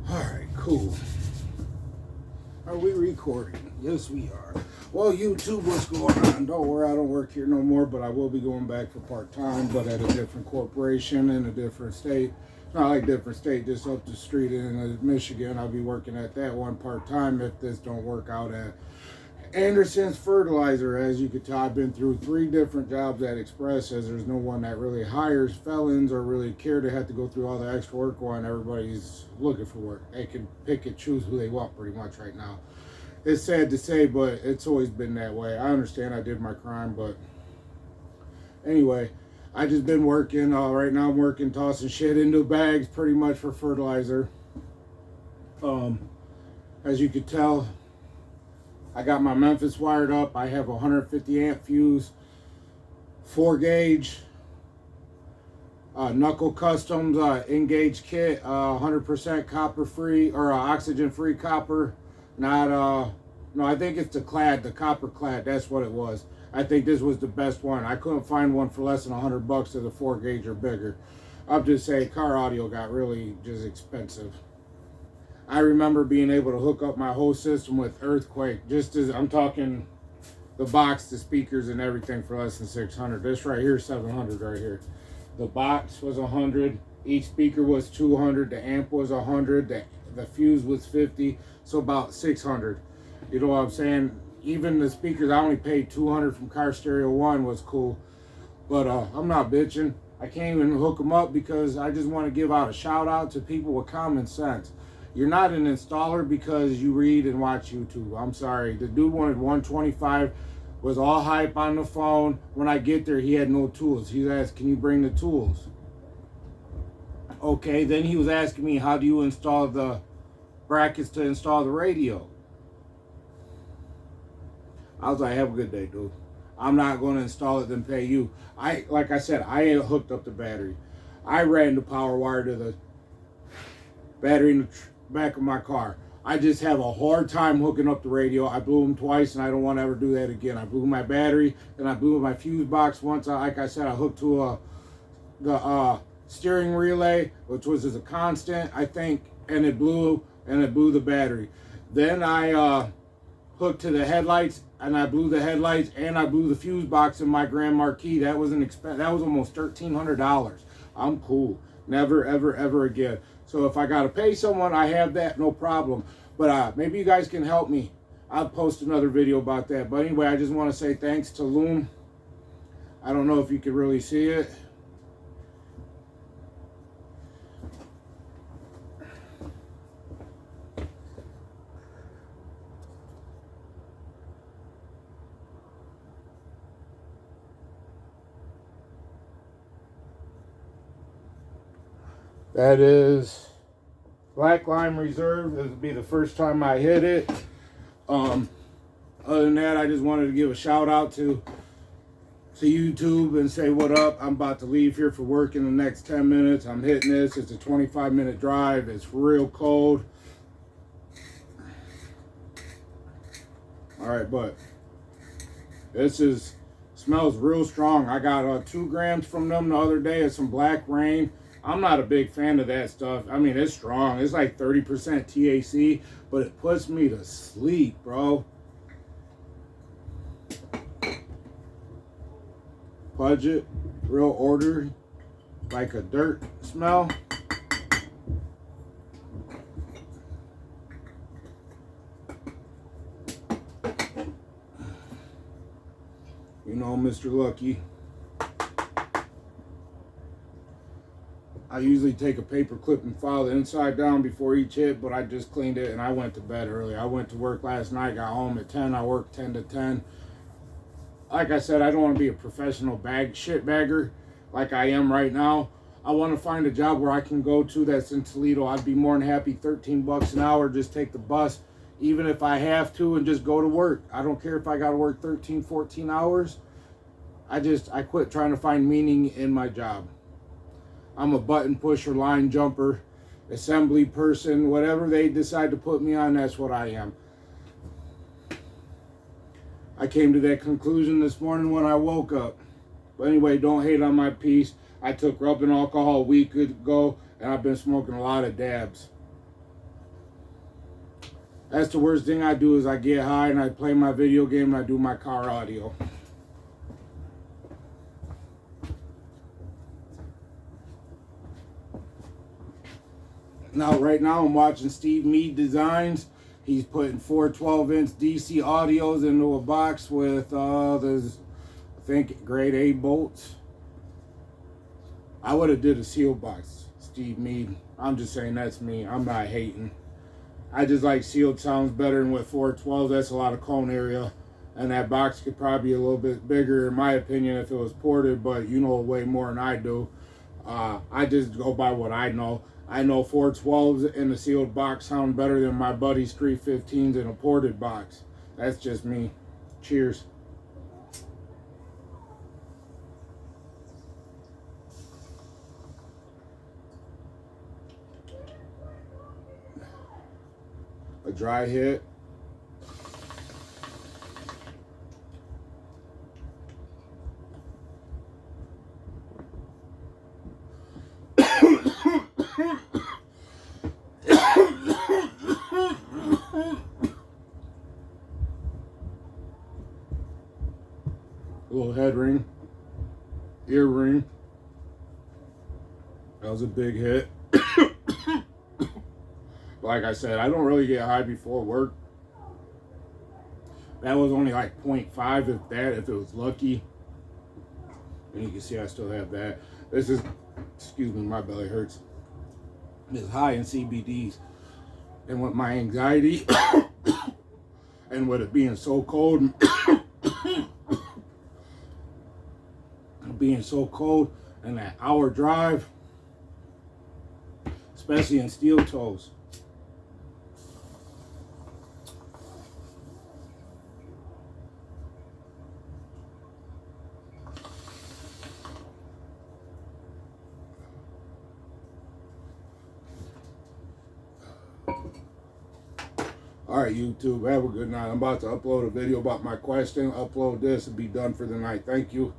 Alright, cool. Are we recording? Yes, we are. Well, YouTube, what's going on? Don't worry, I don't work here no more, but I will be going back for part-time, but at a different corporation in a different state. Not like different state, just up the street in Michigan. I'll be working at that one part-time if this don't work out at Anderson's Fertilizer. As you could tell, I've been through 3 different jobs at Express, as there's no one that really hires felons or really care to have to go through all the extra work while everybody's looking for work. They can pick and choose who they want pretty much right now. It's sad to say, but it's always been that way. I understand I did my crime, but anyway, I just been working. Right now I'm working tossing shit into bags pretty much for fertilizer. As you could tell, I got my Memphis wired up. I have a 150 amp fuse, 4 gauge, Knuckle Customs engaged kit, 100% copper free or oxygen free copper. Not no, I think it's the copper clad. That's what it was. I think this was the best one. I couldn't find one for less than $100 to the 4 gauge or bigger. I'm just saying, car audio got really just expensive. I remember being able to hook up my whole system with Earthquake, just as I'm talking the box, the speakers, and everything for less than $600. This right here, $700 right here. The box was $100. Each speaker was $200. The amp was $100. The fuse was $50. So about $600. You know what I'm saying? Even the speakers, I only paid $200 from Car Stereo One, was cool. But I'm not bitching. I can't even hook them up because I just want to give out a shout out to people with common sense. You're not an installer because you read and watch YouTube. I'm sorry. The dude wanted 125, was all hype on the phone. When I get there, he had no tools. He asked, can you bring the tools? Okay, then he was asking me, how do you install the brackets to install the radio? I was like, have a good day, dude. I'm not going to install it, then pay you. Like I said, I ain't hooked up the battery. I ran the power wire to the battery in the back of my car. I just have a hard time hooking up the radio. I blew them twice, and I don't want to ever do that again. I blew my battery, and I blew my fuse box once. Like I said, I hooked to the steering relay, which was as a constant, I think, and it blew the battery. Then I hooked to the headlights, and I blew the headlights, and I blew the fuse box in my Grand Marquis. That was that was almost $1,300. I'm cool. Never, ever, ever again. So if I got to pay someone, I have that, no problem. But maybe you guys can help me. I'll post another video about that. But anyway, I just want to say thanks to Loom. I don't know if you can really see it. That is Black Lime Reserve. This will be the first time I hit it. Other than that, I just wanted to give a shout out to YouTube and say what up. I'm about to leave here for work in the next 10 minutes. I'm hitting this. It's a 25-minute drive. It's real cold. All right, but this smells real strong. I got 2 grams from them the other day of some Black Rain. I'm not a big fan of that stuff. I mean, it's strong. It's like 30% THC, but it puts me to sleep, bro. Pudge it, real order, like a dirt smell. You know, Mr. Lucky. I usually take a paper clip and file the inside down before each hit, but I just cleaned it and I went to bed early. I went to work last night, got home at 10. I worked 10 to 10. Like I said, I don't want to be a professional shit bagger like I am right now. I want to find a job where I can go to that's in Toledo. I'd be more than happy, $13 an hour, just take the bus, even if I have to, and just go to work. I don't care if I got to work 13, 14 hours. I quit trying to find meaning in my job. I'm a button pusher, line jumper, assembly person, whatever they decide to put me on, that's what I am. I came to that conclusion this morning when I woke up. But anyway, don't hate on my piece. I took rubbing alcohol a week ago, and I've been smoking a lot of dabs. That's the worst thing I do is I get high and I play my video game and I do my car audio. Now, right now, I'm watching Steve Mead Designs. He's putting 4 12-inch DC audios into a box with, there's, I think, grade A bolts. I would have did a sealed box, Steve Mead. I'm just saying that's me. I'm not hating. I just like sealed sounds better than with 412. That's a lot of cone area. And that box could probably be a little bit bigger, in my opinion, if it was ported, but you know way more than I do. I just go by what I know. I know 412s in a sealed box sound better than my buddy's 315s in a ported box. That's just me. Cheers. A dry hit. A little head ring, ear ring. That was a big hit. Like I said, I don't really get high before work. That was only like 0.5 if that, if it was lucky. And you can see I still have that. This is, excuse me, my belly hurts. It's high in CBDs. And with my anxiety, and with it being so cold, and that hour drive, especially in steel toes. Alright, YouTube, have a good night. I'm about to upload a video about my question. Upload this and be done for the night. Thank you.